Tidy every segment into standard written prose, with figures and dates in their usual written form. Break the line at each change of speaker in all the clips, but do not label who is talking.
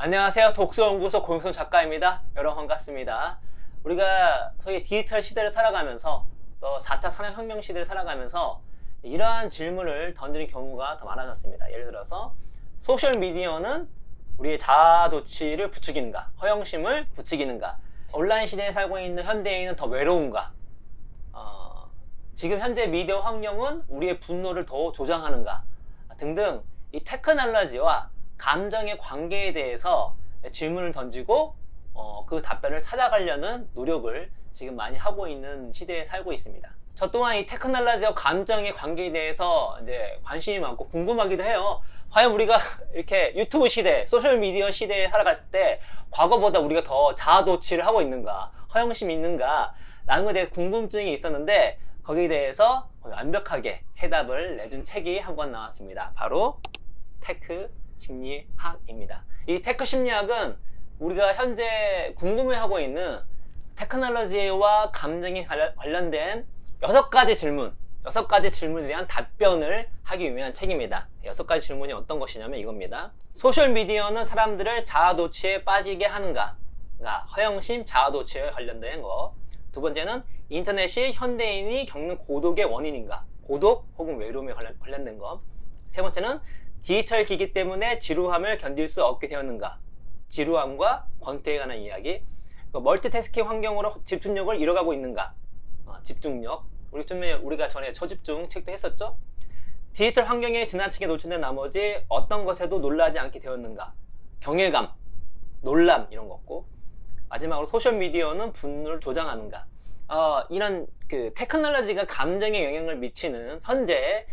안녕하세요. 독서연구소 고영선 작가입니다. 여러분 반갑습니다. 우리가 소위 디지털 시대를 살아가면서 또 4차 산업혁명 시대를 살아가면서 이러한 질문을 던지는 경우가 더 많아졌습니다. 예를 들어서 소셜미디어는 우리의 자아도취를 부추기는가, 허영심을 부추기는가, 온라인 시대에 살고 있는 현대인은 더 외로운가, 지금 현재 미디어 환경은 우리의 분노를 더 조장하는가 등등 이 테크놀로지와 감정의 관계에 대해서 질문을 던지고 그 답변을 찾아가려는 노력을 지금 많이 하고 있는 시대에 살고 있습니다. 저 또한 이 테크놀로지와 감정의 관계에 대해서 이제 관심이 많고 궁금하기도 해요. 과연 우리가 이렇게 유튜브 시대, 소셜미디어 시대에 살아갈 때 과거보다 우리가 더 자아도취를 하고 있는가, 허영심이 있는가 라는 것에 대해 궁금증이 있었는데 거기에 대해서 완벽하게 해답을 내준 책이 한 권 나왔습니다. 바로 테크 심리학입니다. 이 테크 심리학은 우리가 현재 궁금해하고 있는 테크놀로지와 감정이 관련된 6가지 질문에 대한 답변을 하기 위한 책입니다. 6가지 질문이 어떤 것이냐면 이겁니다. 소셜미디어는 사람들을 자아도취에 빠지게 하는가? 허영심, 자아도취에 관련된 거. 두 번째는 인터넷이 현대인이 겪는 고독의 원인인가? 고독 혹은 외로움에 관련된 거. 세 번째는 디지털 기기 때문에 지루함을 견딜 수 없게 되었는가? 지루함과 권태에 관한 이야기. 멀티태스킹 환경으로 집중력을 잃어가고 있는가? 집중력. 우리가 전에 저집중 책도 했었죠? 디지털 환경에 지나치게 노출된 나머지 어떤 것에도 놀라지 않게 되었는가? 경외감, 놀람 이런 거고. 마지막으로 소셜미디어는 분노를 조장하는가? 이런 테크놀로지가 감정에 영향을 미치는 현재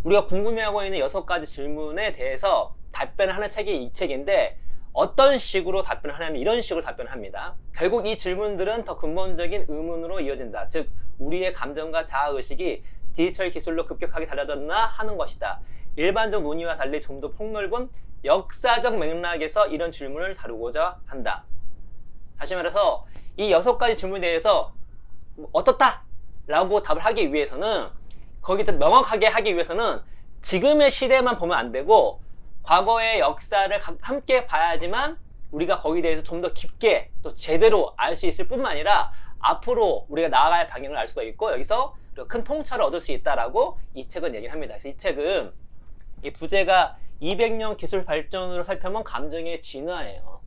우리가 궁금해하고 있는 6가지 질문에 대해서 답변을 하는 책이 이 책인데 어떤 식으로 답변을 하냐면 이런 식으로 답변을 합니다. 결국 이 질문들은 더 근본적인 의문으로 이어진다. 즉 우리의 감정과 자아의식이 디지털 기술로 급격하게 달라졌나 하는 것이다. 일반적 논의와 달리 좀 더 폭넓은 역사적 맥락에서 이런 질문을 다루고자 한다. 다시 말해서 이 6가지 질문에 대해서 어떻다? 라고 답을 하기 위해서는 거기서 명확하게 하기 위해서는 지금의 시대만 보면 안 되고 과거의 역사를 함께 봐야지만 우리가 거기에 대해서 좀 더 깊게 또 제대로 알 수 있을 뿐만 아니라 앞으로 우리가 나아갈 방향을 알 수가 있고 여기서 큰 통찰을 얻을 수 있다라고 이 책은 얘기를 합니다. 그래서 이 책은 이 부제가 200년 기술 발전으로 살펴본 감정의 진화예요.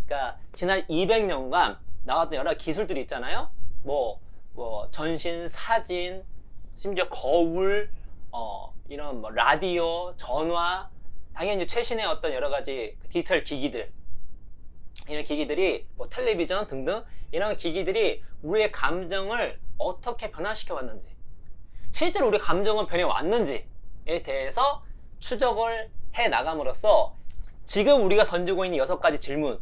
그러니까 지난 200년간 나왔던 여러 기술들이 있잖아요. 뭐 전신, 사진, 심지어 거울, 이런 라디오, 전화, 당연히 최신의 어떤 여러 가지 디지털 기기들, 이런 기기들이 텔레비전 등등 이런 기기들이 우리의 감정을 어떻게 변화시켜 왔는지, 실제로 우리 감정은 변해 왔는지에 대해서 추적을 해 나감으로써 지금 우리가 던지고 있는 6가지 질문에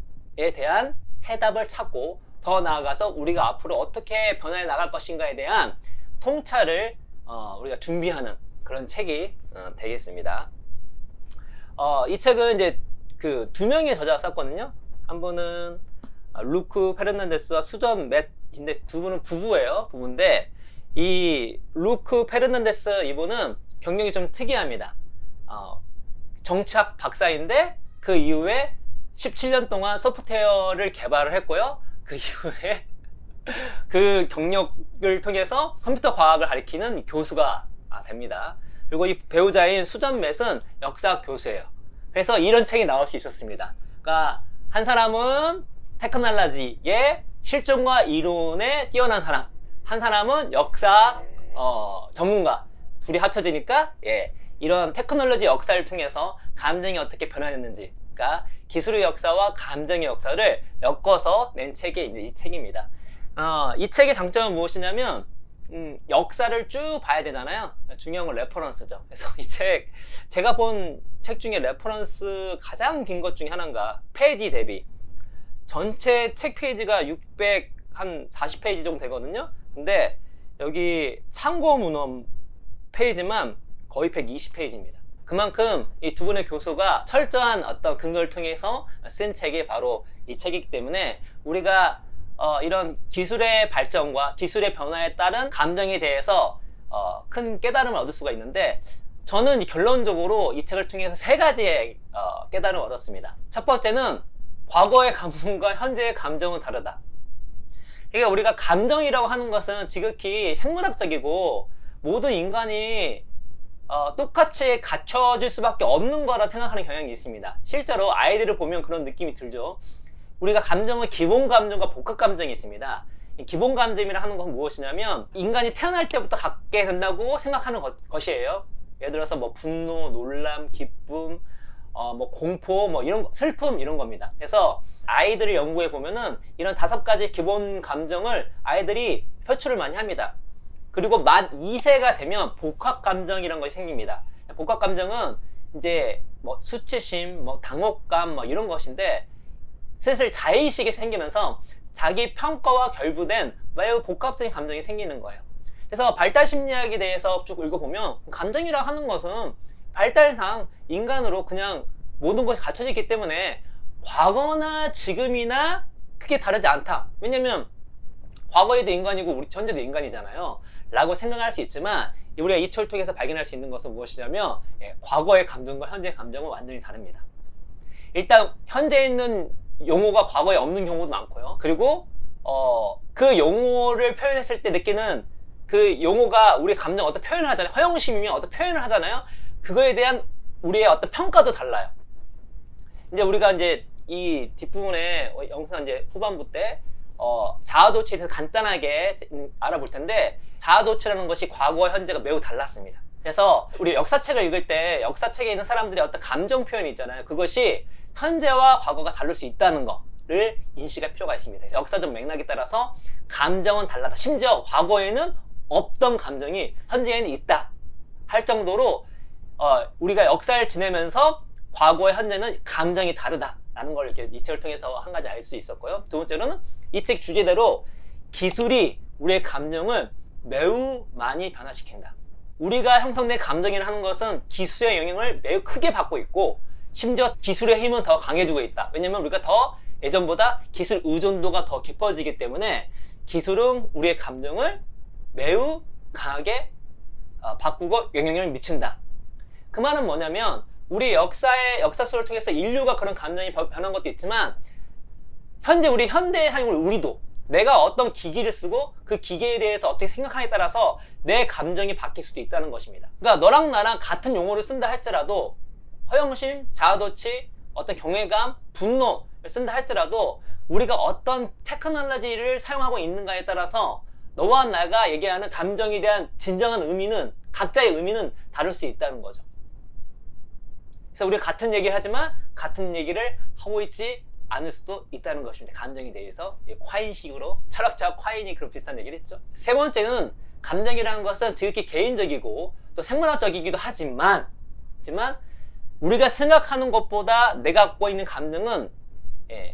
대한 해답을 찾고 더 나아가서 우리가 앞으로 어떻게 변화해 나갈 것인가에 대한 통찰을 우리가 준비하는 그런 책이 되겠습니다. 이 책은 이제 두 명의 저자가 썼거든요. 한 분은 루크 페르난데스와 수전 맷인데 두 분은 부부인데 이 루크 페르난데스 이분은 경력이 좀 특이합니다. 정치학 박사인데 그 이후에 17년 동안 소프트웨어를 개발을 했고요. 그 이후에 그 경력을 통해서 컴퓨터 과학을 가리키는 교수가 됩니다. 그리고 이 배우자인 수전 맷은 역사 교수예요. 그래서 이런 책이 나올 수 있었습니다. 그러니까 한 사람은 테크놀로지의 실증과 이론에 뛰어난 사람, 한 사람은 역사 전문가, 둘이 합쳐지니까 이런 테크놀로지 역사를 통해서 감정이 어떻게 변화했는지, 그러니까 기술의 역사와 감정의 역사를 엮어서 낸 책이 이제 이 책입니다. 이 책의 장점은 무엇이냐면 역사를 쭉 봐야 되잖아요. 중요한 건 레퍼런스죠. 그래서 이 책, 제가 본 책 중에 레퍼런스 가장 긴 것 중에 하나인가, 페이지 대비 전체 책 페이지가 640페이지 정도 되거든요. 근데 여기 참고 문헌 페이지만 거의 120페이지입니다. 그만큼 이 두 분의 교수가 철저한 어떤 근거를 통해서 쓴 책이 바로 이 책이기 때문에 우리가 이런 기술의 발전과 기술의 변화에 따른 감정에 대해서 큰 깨달음을 얻을 수가 있는데 저는 결론적으로 이 책을 통해서 3가지의 깨달음을 얻었습니다. 첫 번째는 과거의 감정과 현재의 감정은 다르다. 그러니까 우리가 감정이라고 하는 것은 지극히 생물학적이고 모든 인간이 똑같이 갖춰질 수밖에 없는 거라 생각하는 경향이 있습니다. 실제로 아이들을 보면 그런 느낌이 들죠. 우리가 감정은 기본 감정과 복합 감정이 있습니다. 이 기본 감정이라 하는 것은 무엇이냐면 인간이 태어날 때부터 갖게 된다고 생각하는 것이에요. 예를 들어서 뭐 분노, 놀람, 기쁨, 뭐 공포, 뭐 이런 슬픔 이런 겁니다. 그래서 아이들을 연구해 보면은 이런 5가지 기본 감정을 아이들이 표출을 많이 합니다. 그리고 만 2세가 되면 복합 감정이라는 것이 생깁니다. 복합 감정은 이제 뭐 수치심, 뭐 당혹감, 뭐 이런 것인데 슬슬 자의식이 생기면서 자기 평가와 결부된 매우 복합적인 감정이 생기는 거예요. 그래서 발달 심리학에 대해서 쭉 읽어보면 감정이라 하는 것은 발달상 인간으로 그냥 모든 것이 갖춰져 있기 때문에 과거나 지금이나 크게 다르지 않다. 왜냐면 과거에도 인간이고 우리 현재도 인간이잖아요 라고 생각할 수 있지만 우리가 이 책을 통해서 발견할 수 있는 것은 무엇이냐면 과거의 감정과 현재의 감정은 완전히 다릅니다. 일단 현재에 있는 용어가 과거에 없는 경우도 많고요. 그리고 그 용어를 표현했을 때 느끼는 그 용어가 우리 감정 어떤 표현을 하잖아요. 허영심이면 어떤 표현을 하잖아요. 그거에 대한 우리의 어떤 평가도 달라요. 이제 우리가 이제 이 뒷부분에 영상 이제 후반부 때 자아도취에 대해서 간단하게 알아볼 텐데 자아도취라는 것이 과거와 현재가 매우 달랐습니다. 그래서 우리 역사책을 읽을 때 역사책에 있는 사람들의 어떤 감정 표현이 있잖아요. 그것이 현재와 과거가 다를 수 있다는 거를 인식할 필요가 있습니다. 역사적 맥락에 따라서 감정은 달라다. 심지어 과거에는 없던 감정이 현재에는 있다 할 정도로 우리가 역사를 지내면서 과거와 현재는 감정이 다르다라는 걸 이렇게 이 책을 통해서 한 가지 알 수 있었고요. 두 번째로는 이 책 주제대로 기술이 우리의 감정을 매우 많이 변화시킨다. 우리가 형성된 감정이라는 하는 것은 기술의 영향을 매우 크게 받고 있고 심지어 기술의 힘은 더 강해지고 있다. 왜냐면 우리가 더 예전보다 기술 의존도가 더 깊어지기 때문에 기술은 우리의 감정을 매우 강하게 바꾸고 영향력을 미친다. 그 말은 뭐냐면 우리 역사 속을 통해서 인류가 그런 감정이 변한 것도 있지만 현재 우리 현대의 삶을 우리도 내가 어떤 기기를 쓰고 그 기계에 대해서 어떻게 생각하냐에 따라서 내 감정이 바뀔 수도 있다는 것입니다. 그러니까 너랑 나랑 같은 용어를 쓴다 할지라도 허영심, 자아도취, 어떤 경외감, 분노를 쓴다 할지라도 우리가 어떤 테크놀로지를 사용하고 있는가에 따라서 너와 나가 얘기하는 감정에 대한 진정한 의미는 각자의 의미는 다를 수 있다는 거죠. 그래서 우리가 같은 얘기를 하지만 같은 얘기를 하고 있지 않을 수도 있다는 것입니다. 감정에 대해서 콰인식으로 철학자 콰인이 그런 비슷한 얘기를 했죠. 세 번째는 감정이라는 것은 지극히 개인적이고 또 생물학적이기도 하지만 우리가 생각하는 것보다 내가 갖고 있는 감정은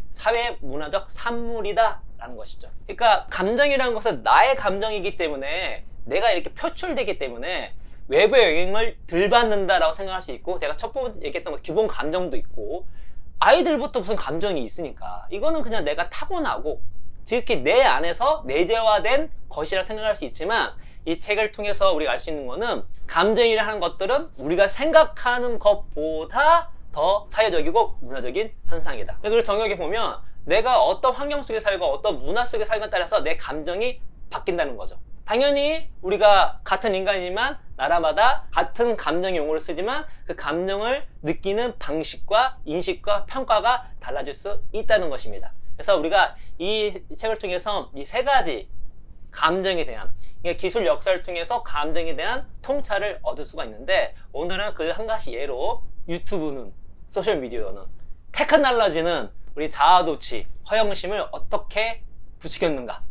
사회 문화적 산물이다 라는 것이죠. 그러니까 감정이라는 것은 나의 감정이기 때문에 내가 이렇게 표출되기 때문에 외부의 영향을 덜 받는다라고 생각할 수 있고 제가 첫 번째 얘기했던 기본 감정도 있고 아이들부터 무슨 감정이 있으니까 이거는 그냥 내가 타고나고 지극히 내 안에서 내재화된 것이라 생각할 수 있지만 이 책을 통해서 우리가 알 수 있는 거는 감정이라는 것들은 우리가 생각하는 것보다 더 사회적이고 문화적인 현상이다. 그래서 정역에 보면 내가 어떤 환경 속에 살고 어떤 문화 속에 살고에 따라서 내 감정이 바뀐다는 거죠. 당연히 우리가 같은 인간이지만 나라마다 같은 감정 용어를 쓰지만 그 감정을 느끼는 방식과 인식과 평가가 달라질 수 있다는 것입니다. 그래서 우리가 이 책을 통해서 이 3가지 감정에 대한 기술 역사를 통해서 감정에 대한 통찰을 얻을 수가 있는데 오늘은 그 한 가지 예로 유튜브는 소셜미디어는 테크놀로지는 우리 자아도취, 허영심을 어떻게 부추겼는가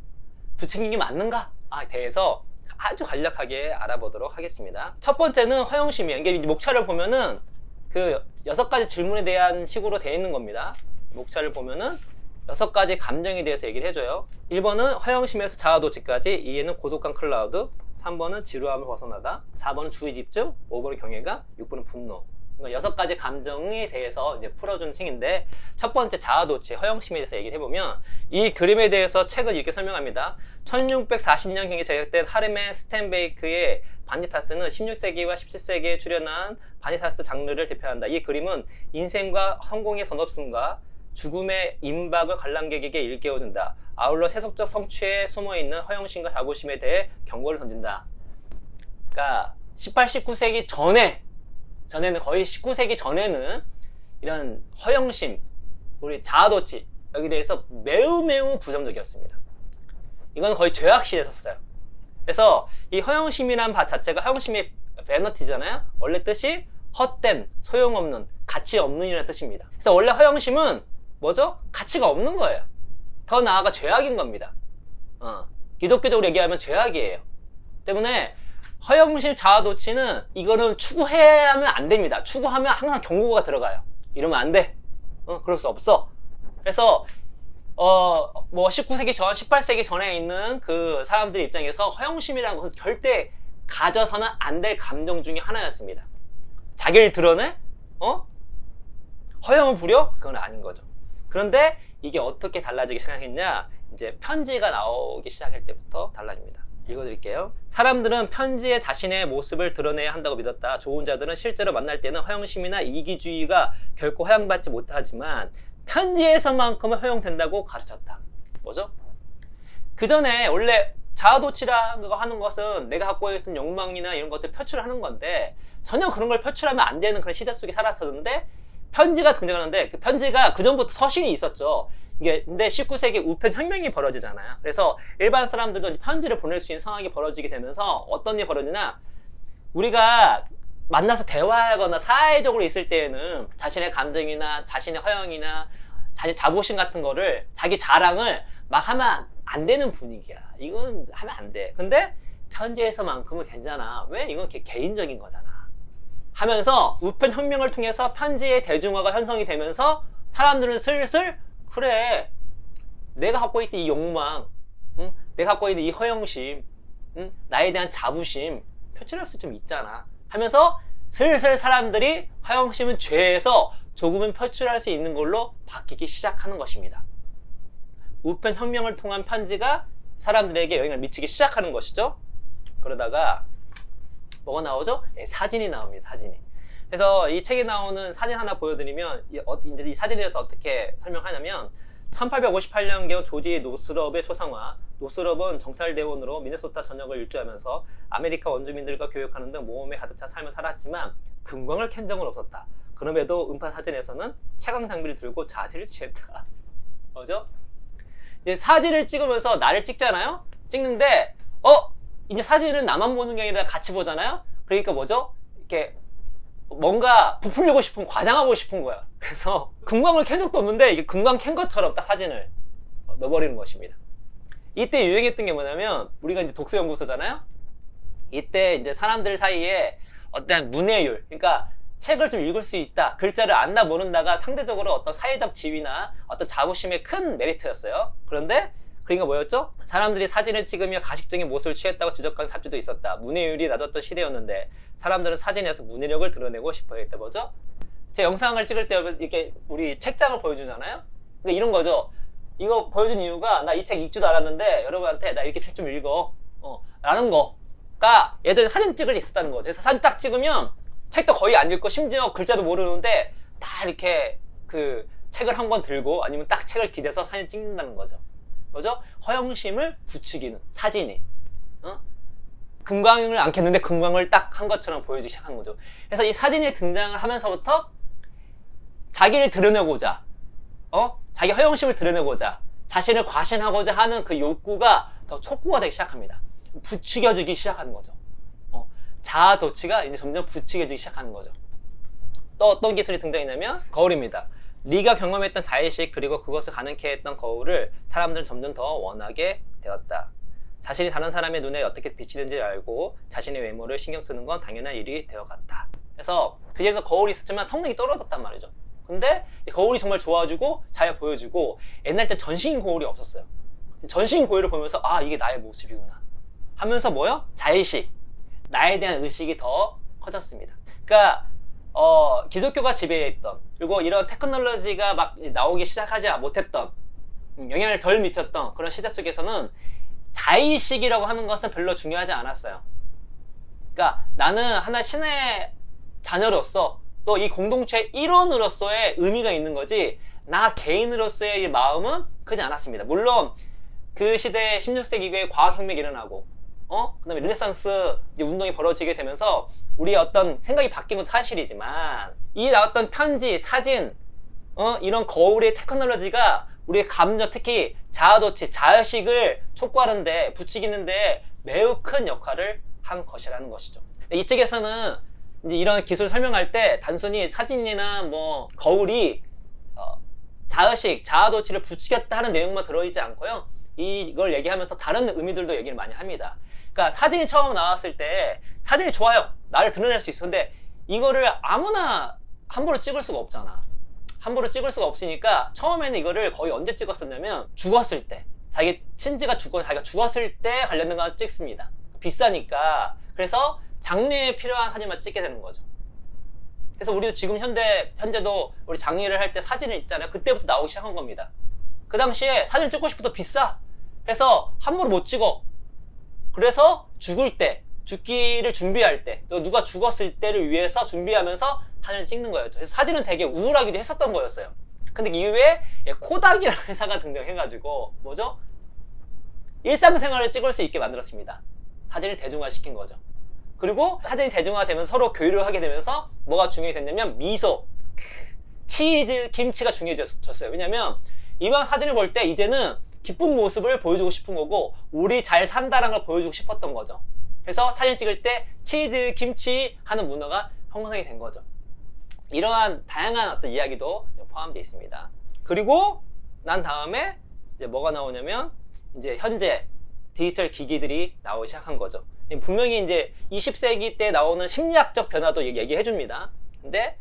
부추긴 게 맞는가 대해서 아주 간략하게 알아보도록 하겠습니다. 첫 번째는 허영심이에요. 이게 목차를 보면은 그 6가지 질문에 대한 식으로 되어 있는 겁니다. 목차를 보면은 6가지 감정에 대해서 얘기를 해줘요. 1번은 허영심에서 자아도취까지, 2에는 고독한 클라우드, 3번은 지루함을 벗어나다, 4번은 주의 집중, 5번은 경외감, 6번은 분노. 6가지 감정에 대해서 이제 풀어주는 책인데 첫 번째 자아도취, 허영심에 대해서 얘기를 해보면 이 그림에 대해서 책은 이렇게 설명합니다. 1640년경에 제작된 하르멘 스텐베이크의 바니타스는 16세기와 17세기에 출현한 바니타스 장르를 대표한다. 이 그림은 인생과 성공의 덧없음과 죽음의 임박을 관람객에게 일깨워준다. 아울러 세속적 성취에 숨어있는 허영심과 자부심에 대해 경고를 던진다. 그러니까 18, 19세기 전에는 거의 19세기 전에는 이런 허영심, 우리 자아도취 여기에 대해서 매우 부정적이었습니다. 이건 거의 죄악시에 섰어요. 그래서 이 허영심이란 바 자체가 허영심의 베너티잖아요. 원래 뜻이 헛된, 소용없는, 가치 없는 이라는 뜻입니다. 그래서 원래 허영심은 뭐죠? 가치가 없는 거예요. 더 나아가 죄악인 겁니다. 기독교적으로 얘기하면 죄악이에요. 때문에 허영심 자아도취는 이거는 추구하면 안 됩니다. 추구하면 항상 경고가 들어가요. 이러면 안 돼. 그럴 수 없어. 그래서 뭐 19세기 전, 18세기 전에 있는 그 사람들 입장에서 허영심이라는 것은 절대 가져서는 안 될 감정 중에 하나였습니다. 자기를 드러내? 허영을 부려? 그건 아닌 거죠. 그런데 이게 어떻게 달라지기 시작했냐? 이제 편지가 나오기 시작할 때부터 달라집니다. 읽어드릴게요. 사람들은 편지에 자신의 모습을 드러내야 한다고 믿었다. 좋은 자들은 실제로 만날 때는 허영심이나 이기주의가 결코 허용받지 못하지만 편지에서만큼은 허용된다고 가르쳤다. 뭐죠? 그 전에 원래 자아도취라는 거 하는 것은 내가 갖고 있던 욕망이나 이런 것들 표출하는 건데 전혀 그런 걸 표출하면 안 되는 그런 시대 속에 살았었는데 편지가 등장하는데 그 편지가 그전부터 서신이 있었죠. 이게 근데 19세기 우편 혁명이 벌어지잖아요. 그래서 일반 사람들도 편지를 보낼 수 있는 상황이 벌어지게 되면서 어떤 일이 벌어지나 우리가 만나서 대화하거나 사회적으로 있을 때에는 자신의 감정이나 자신의 허영이나 자신의 자부심 같은 거를 자기 자랑을 막 하면 안 되는 분위기야. 이건 하면 안 돼. 근데 편지에서만큼은 괜찮아. 왜? 이건 개인적인 거잖아. 하면서 우편 혁명을 통해서 편지의 대중화가 형성이 되면서 사람들은 슬슬 그래 내가 갖고 있던 이 욕망, 내가 갖고 있는 이 허영심, 나에 대한 자부심 표출할 수 좀 있잖아 하면서 슬슬 사람들이 허영심은 죄에서 조금은 표출할 수 있는 걸로 바뀌기 시작하는 것입니다. 우편 혁명을 통한 편지가 사람들에게 영향을 미치기 시작하는 것이죠. 그러다가 뭐가 나오죠? 사진이 나옵니다. 사진이. 그래서 이 책에 나오는 사진 하나 보여드리면 이제 이 사진에 대해서 어떻게 설명하냐면 1858년경 조지 노스럽의 초상화. 노스럽은 정찰대원으로 미네소타 전역을 일주하면서 아메리카 원주민들과 교역하는 등 모험에 가득 찬 삶을 살았지만 금광을 캔 적은 없었다. 그럼에도 음파 사진에서는 채광 장비를 들고 자세를 취했다. 뭐죠? 이제 사진을 찍으면서 나를 찍잖아요? 찍는데 이제 사진은 나만 보는 게 아니라 같이 보잖아요? 그러니까 뭐죠? 이렇게 뭔가 부풀리고 싶은, 과장하고 싶은 거야. 그래서 금광을 캔 적도 없는데 이게 금광 캔 것처럼 딱 사진을 넣어버리는 것입니다. 이때 유행했던 게 뭐냐면 우리가 이제 독서연구소잖아요? 이때 이제 사람들 사이에 어떤 문해율, 그러니까 책을 좀 읽을 수 있다, 글자를 안다 모른다가 상대적으로 어떤 사회적 지위나 어떤 자부심의 큰 메리트였어요. 그런데 그러니까 뭐였죠? 사람들이 사진을 찍으며 가식적인 모습을 취했다고 지적하는 잡지도 있었다. 문해율이 낮았던 시대였는데 사람들은 사진에서 문해력을 드러내고 싶어 했다. 뭐죠? 제 영상을 찍을 때 이렇게 우리 책장을 보여주잖아요? 그러니까 이런 거죠. 이거 보여준 이유가 나 이 책 읽지도 않았는데 여러분한테 나 이렇게 책 좀 읽어 라는 거가 예전에 사진 찍을 때 있었다는 거죠. 그래서 사진 딱 찍으면 책도 거의 안 읽고 심지어 글자도 모르는데 다 이렇게 그 책을 한 권 들고 아니면 딱 책을 기대서 사진 찍는다는 거죠. 뭐죠? 허영심을 부추기는 사진이 금광을 안 켰는데 금광을 딱 한 것처럼 보여주기 시작하는 거죠. 그래서 이 사진이 등장을 하면서부터 자기를 드러내고자 자기 허영심을 드러내고자 자신을 과신하고자 하는 그 욕구가 더 촉구가 되기 시작합니다. 부추겨지기 시작하는 거죠. 자아도취가 이제 점점 부추겨지기 시작하는 거죠. 또 어떤 기술이 등장했냐면 거울입니다. 리가 경험했던 자의식 그리고 그것을 가능케 했던 거울을 사람들은 점점 더 원하게 되었다. 자신이 다른 사람의 눈에 어떻게 비치는지 알고 자신의 외모를 신경 쓰는 건 당연한 일이 되어갔다. 그래서 그전에도 거울이 있었지만 성능이 떨어졌단 말이죠. 근데 거울이 정말 좋아지고 잘 보여주고 옛날 때 전신 거울이 없었어요. 전신 거울을 보면서 아 이게 나의 모습이구나 하면서 뭐요? 자의식, 나에 대한 의식이 더 커졌습니다. 그러니까 기독교가 지배했던 그리고 이런 테크놀로지가 막 나오기 시작하지 못했던 영향을 덜 미쳤던 그런 시대 속에서는 자의식이라고 하는 것은 별로 중요하지 않았어요. 그러니까 나는 하나 신의 자녀로서 또 이 공동체의 일원으로서의 의미가 있는 거지 나 개인으로서의 이 마음은 크지 않았습니다. 물론 그 시대에 16세기 이후에 과학혁명이 일어나고 그 다음에 르네상스 운동이 벌어지게 되면서 우리의 어떤 생각이 바뀐 건 사실이지만 이 나왔던 편지, 사진, 이런 거울의 테크놀로지가 우리의 감정, 특히 자아도취, 자의식을 촉구하는데, 부추기는데 매우 큰 역할을 한 것이라는 것이죠. 이 책에서는 이제 이런 기술을 설명할 때 단순히 사진이나 뭐 거울이 자의식, 자아도취를 부추겼다 하는 내용만 들어있지 않고요. 이걸 얘기하면서 다른 의미들도 얘기를 많이 합니다. 그러니까 사진이 처음 나왔을 때 사진이 좋아요. 나를 드러낼 수 있어. 근데 이거를 아무나 함부로 찍을 수가 없잖아. 함부로 찍을 수가 없으니까 처음에는 이거를 거의 언제 찍었었냐면 죽었을 때, 자기 친지가 자기가 죽었을 때 관련된 거 찍습니다. 비싸니까. 그래서 장례에 필요한 사진만 찍게 되는 거죠. 그래서 우리도 지금 현재도 우리 장례를 할 때 사진을 있잖아요. 그때부터 나오기 시작한 겁니다. 그 당시에 사진 찍고 싶어도 비싸. 그래서 함부로 못 찍어. 그래서 죽을 때, 죽기를 준비할 때, 또 누가 죽었을 때를 위해서 준비하면서 사진을 찍는 거였죠. 그래서 사진은 되게 우울하기도 했었던 거였어요. 근데 이후에 코닥이라는 회사가 등장해가지고 뭐죠? 일상생활을 찍을 수 있게 만들었습니다. 사진을 대중화시킨 거죠. 그리고 사진이 대중화되면서 서로 교류를 하게 되면서 뭐가 중요해졌냐면 미소, 치즈, 김치가 중요해졌어요. 왜냐면 이왕 사진을 볼 때 이제는 기쁜 모습을 보여주고 싶은 거고 우리 잘 산다는 걸 보여주고 싶었던 거죠. 그래서 사진 찍을 때 치즈, 김치 하는 문화가 형성이 된 거죠. 이러한 다양한 어떤 이야기도 포함되어 있습니다. 그리고 난 다음에 이제 뭐가 나오냐면 이제 현재 디지털 기기들이 나오기 시작한 거죠. 분명히 이제 20세기 때 나오는 심리학적 변화도 얘기해 줍니다. 근데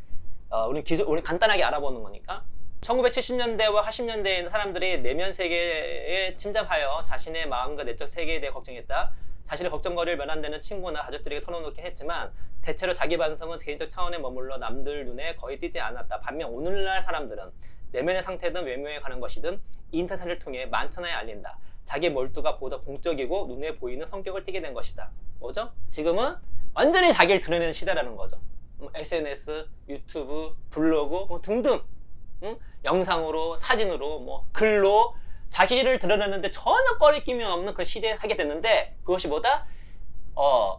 우리 간단하게 알아보는 거니까 1970년대와 80년대에 있는 사람들이 내면 세계에 침잠하여 자신의 마음과 내적 세계에 대해 걱정했다. 자신의 걱정거리를 면한되는 친구나 가족들에게 털어놓긴 했지만 대체로 자기 반성은 개인적 차원에 머물러 남들 눈에 거의 띄지 않았다. 반면 오늘날 사람들은 내면의 상태든 외모에 관한 것이든 인터넷을 통해 만천하에 알린다. 자기의 몰두가 보다 공적이고 눈에 보이는 성격을 띠게 된 것이다. 뭐죠? 지금은 완전히 자기를 드러내는 시대라는 거죠. SNS, 유튜브, 블로그 뭐 등등 영상으로, 사진으로, 뭐 글로 자기를 드러내는데 전혀 꺼리낌이 없는 그 시대에 하게 됐는데 그것이 뭐다?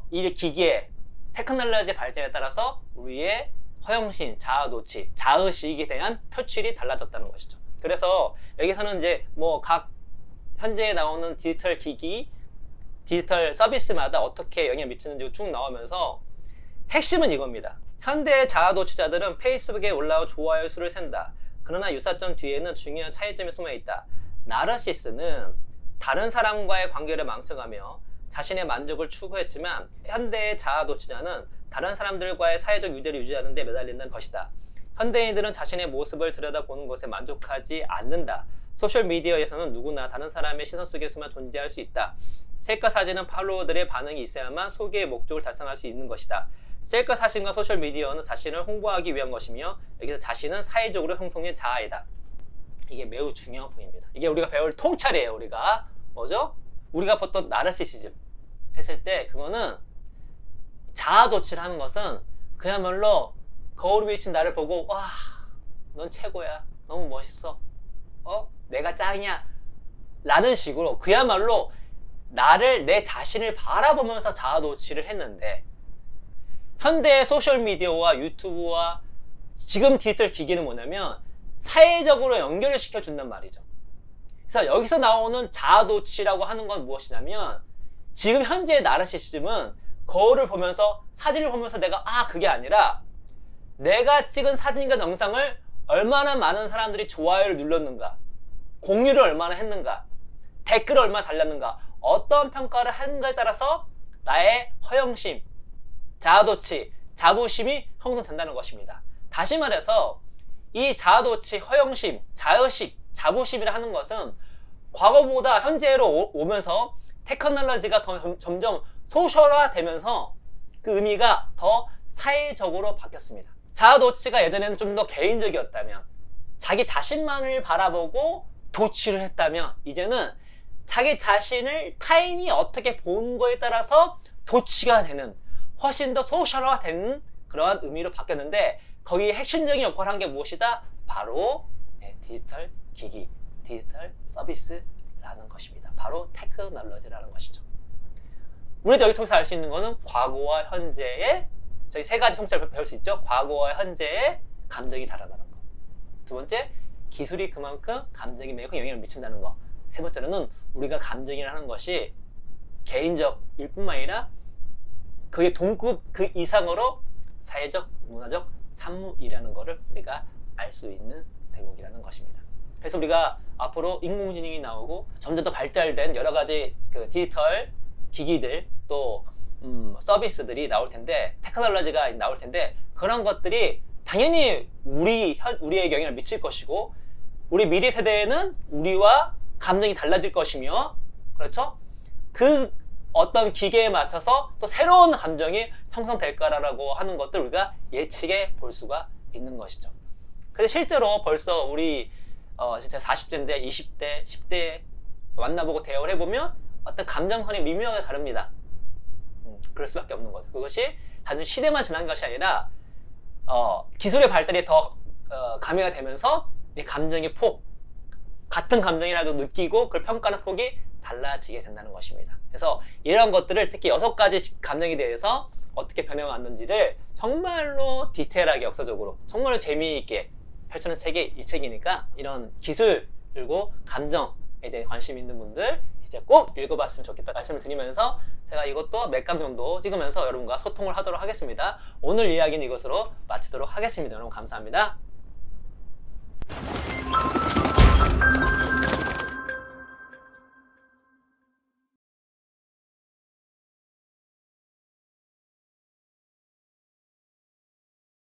이 기기의 테크놀로지 발전에 따라서 우리의 허영심, 자아도취, 자의식에 대한 표출이 달라졌다는 것이죠. 그래서 여기서는 이제 뭐 각 현재 나오는 디지털 기기, 디지털 서비스마다 어떻게 영향을 미치는지 쭉 나오면서 핵심은 이겁니다. 현대의 자아도취자들은 페이스북에 올라온 좋아요 수를 센다. 그러나 유사점 뒤에는 중요한 차이점이 숨어있다. 나르시스는 다른 사람과의 관계를 망쳐가며 자신의 만족을 추구했지만 현대의 자아도취자는 다른 사람들과의 사회적 유대를 유지하는 데 매달린다는 것이다. 현대인들은 자신의 모습을 들여다보는 것에 만족하지 않는다. 소셜미디어에서는 누구나 다른 사람의 시선 속에서만 존재할 수 있다. 셀카 사진은 팔로워들의 반응이 있어야만 소개의 목적을 달성할 수 있는 것이다. 셀카 사진과 소셜미디어는 자신을 홍보하기 위한 것이며 여기서 자신은 사회적으로 형성된 자아이다. 이게 매우 중요한 포인트입니다. 이게 우리가 배울 통찰이에요. 우리가 뭐죠? 우리가 보통 나르시시즘 했을 때 그거는 자아도취를 하는 것은 그야말로 거울 위에 비친 나를 보고 와, 넌 최고야. 너무 멋있어. 내가 짱이야. 라는 식으로 그야말로 내 자신을 바라보면서 자아도취를 했는데 현대의 소셜미디어와 유튜브와 지금 디지털 기기는 뭐냐면 사회적으로 연결을 시켜준단 말이죠. 그래서 여기서 나오는 자아도취라고 하는 건 무엇이냐면 지금 현재의 나르시시즘은 거울을 보면서 사진을 보면서 내가 그게 아니라 내가 찍은 사진과 영상을 얼마나 많은 사람들이 좋아요를 눌렀는가, 공유를 얼마나 했는가, 댓글을 얼마나 달렸는가, 어떤 평가를 하는가에 따라서 나의 허영심, 자아도취, 자부심이 형성된다는 것입니다. 다시 말해서 이 자아도취, 허영심, 자의식, 자부심이라 하는 것은 과거보다 현재로 오면서 테크놀로지가 점점 소셜화되면서 그 의미가 더 사회적으로 바뀌었습니다. 자아도취가 예전에는 좀 더 개인적이었다면, 자기 자신만을 바라보고 도취를 했다면 이제는 자기 자신을 타인이 어떻게 본 거에 따라서 도취가 되는 훨씬 더 소셜화된 그러한 의미로 바뀌었는데 거기에 핵심적인 역할을 한 게 무엇이다? 바로 디지털 기기, 디지털 서비스라는 것입니다. 바로 테크놀로지라는 것이죠. 우리도 여기 통해서 알 수 있는 거는 과거와 현재의 저희 세 가지 성찰을 배울 수 있죠. 과거와 현재의 감정이 다르다는 거. 두 번째, 기술이 그만큼 감정에 매우 큰 영향을 미친다는 거. 세 번째로는 우리가 감정이라는 것이 개인적일 뿐만 아니라 그의 동급 그 이상으로 사회적, 문화적 산물이라는 것을 우리가 알 수 있는 대목이라는 것입니다. 그래서 우리가 앞으로 인공지능이 나오고 점점 더 발달된 여러 가지 그 디지털 기기들 또 서비스들이 나올 텐데, 테크놀로지가 나올 텐데, 그런 것들이 당연히 우리에게 영향을 미칠 것이고, 우리 미래 세대에는 우리와 감정이 달라질 것이며, 그렇죠? 그 어떤 기계에 맞춰서 또 새로운 감정이 형성될까라고 하는 것들 우리가 예측해 볼 수가 있는 것이죠. 그래서 실제로 벌써 우리 진짜 40대인데 20대, 10대 만나보고 대화를 해보면 어떤 감정선이 미묘하게 다릅니다. 그럴 수밖에 없는 거죠. 그것이 단순히 시대만 지난 것이 아니라 기술의 발달이 더 가미가 되면서 이 감정의 폭, 같은 감정이라도 느끼고 그걸 평가하는 폭이 달라지게 된다는 것입니다. 그래서 이런 것들을 특히 6가지 감정에 대해서 어떻게 변해왔는지를 정말로 디테일하게 역사적으로 정말로 재미있게 펼쳐놓은 책이 이 책이니까, 이런 기술 그리고 감정에 대해 관심 있는 분들 이제 꼭 읽어봤으면 좋겠다 말씀을 드리면서, 제가 이것도 몇 강 정도 찍으면서 여러분과 소통을 하도록 하겠습니다. 오늘 이야기는 이것으로 마치도록 하겠습니다. 여러분 감사합니다.